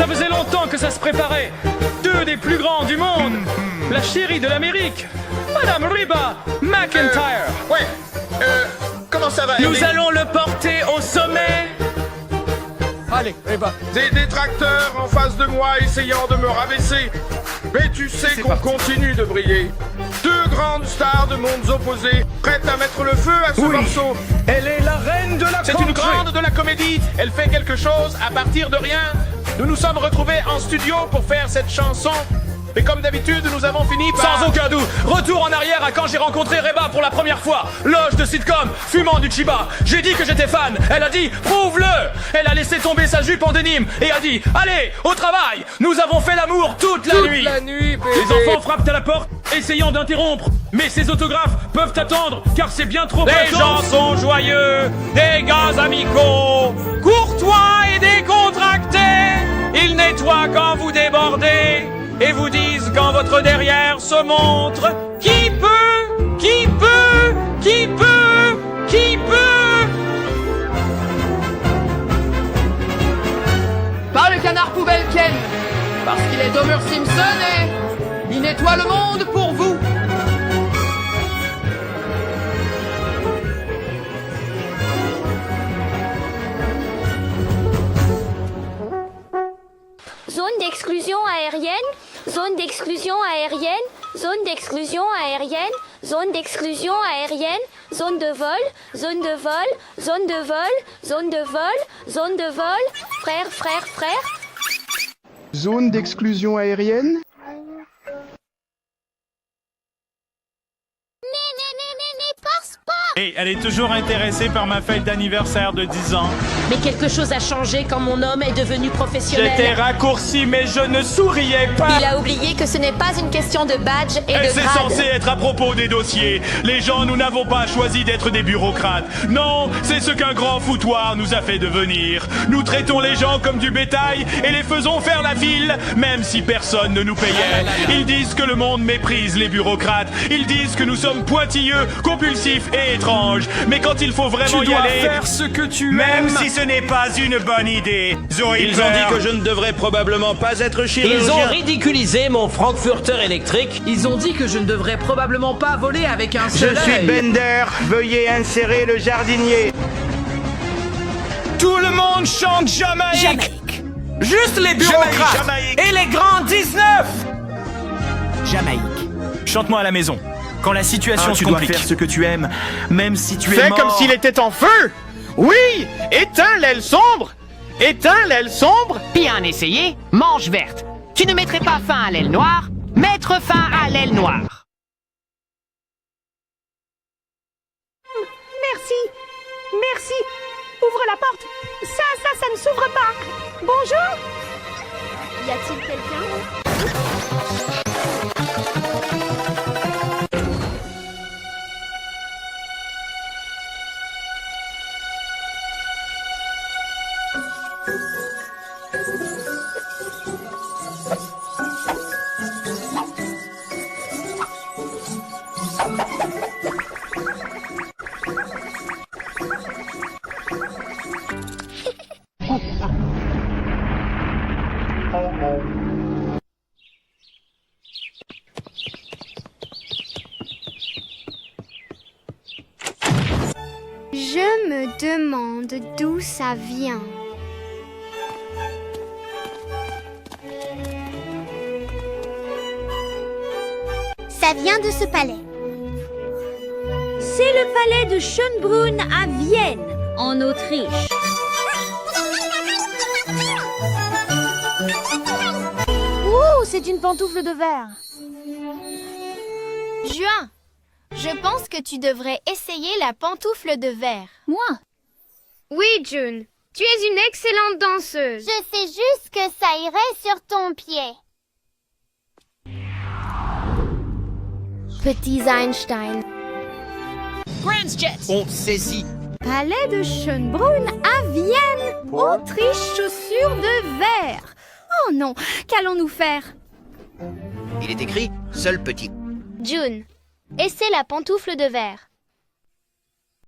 Ça faisait longtemps que ça se préparait. Deux des plus grands du monde. La chérie de l'Amérique, Madame Reba McEntire. Ouais, comment ça va, Nous Eddie? allons le porter au sommet. Allez, Reba. Des détracteurs en face de moi essayant de me rabaisser. Mais tu sais qu'on continue de briller. Deux grandes stars de mondes opposés, prêtes à mettre le feu à ce morceau. Elle est la reine de la C'est une grande de la comédie. Elle fait quelque chose à partir de rien. Nous nous sommes retrouvés en studio pour faire cette chanson. Et comme d'habitude, nous avons fini par... Sans aucun doute. Retour en arrière à quand j'ai rencontré Reba pour la première fois. Loge de sitcom, fumant du chiba. J'ai dit que j'étais fan. Elle a dit, prouve-le. Elle a laissé tomber sa jupe en dénime et a dit, allez, au travail. Nous avons fait l'amour toute la nuit. La nuit, bébé. Les enfants frappent à la porte, essayant d'interrompre. Mais ces autographes peuvent attendre, car c'est bien trop Les intense. gens sont joyeux, des gars amicaux, courtois et décontractés. Ils nettoient quand vous débordez et vous disent quand votre derrière se montre. Qui peut, qui peut, qui peut, qui peut? Pas le canard poubelle Ken. Parce qu'il est Homer Simpson et il nettoie le monde pour vous. Zone d'exclusion aérienne, zone d'exclusion aérienne, zone d'exclusion aérienne, zone d'exclusion aérienne, zone de vol, zone de vol, zone de vol, zone de vol, zone de vol, frère, frère, frère. Zone d'exclusion aérienne? Et elle est toujours intéressée par ma fête d'anniversaire de 10 ans. Mais quelque chose a changé quand mon homme est devenu professionnel. J'étais raccourci, mais je ne souriais pas. Il a oublié que ce n'est pas une question de badge et de C'est grade. censé être à propos des dossiers. Les gens, nous n'avons pas choisi d'être des bureaucrates. Non, c'est ce qu'un grand foutoir nous a fait devenir. Nous traitons les gens comme du bétail et les faisons faire la file, même si personne ne nous payait. Ils disent que le monde méprise les bureaucrates. Ils disent que nous sommes pointilleux, compulsifs et étranges. Mais quand il faut vraiment Tu y dois aller... faire ce que tu Même aimes. si ce n'est pas une bonne idée. Zoé Ils ont dit que je ne devrais probablement pas être chirurgien. Ils ont ridiculisé mon Frankfurter électrique. Ils ont dit que je ne devrais probablement pas voler avec un seul œil. Bender, veuillez insérer le jardinier. Tout le monde chante Jamaïque. Juste les bureaucrates Jamaïque. et les grands 19. Jamaïque. Chante-moi à la maison. Quand la situation se complique. Tu dois faire ce que tu aimes, même si tu es mort. Fais comme s'il était en feu. Oui, éteins l'aile sombre. Éteins l'aile sombre. Bien essayé, manche verte. Tu ne mettrais pas fin à l'aile noire, mettre fin à l'aile noire. Merci, merci. Ouvre la porte. Ça ne s'ouvre pas. Bonjour. Y a-t-il quelqu'un? Je me demande d'où ça vient. Ça vient de ce palais. C'est le palais de Schönbrunn à Vienne, en Autriche. Ouh, c'est une pantoufle de verre. Juin, je pense que tu devrais essayer la pantoufle de verre. Moi? Oui, June. Tu es une excellente danseuse. Je sais juste que ça irait sur ton pied. Petits Einstein. On saisit. Palais de Schönbrunn à Vienne, Autriche, chaussures de verre. Oh non, qu'allons-nous faire? Il est écrit seul petit. June, essaie la pantoufle de verre.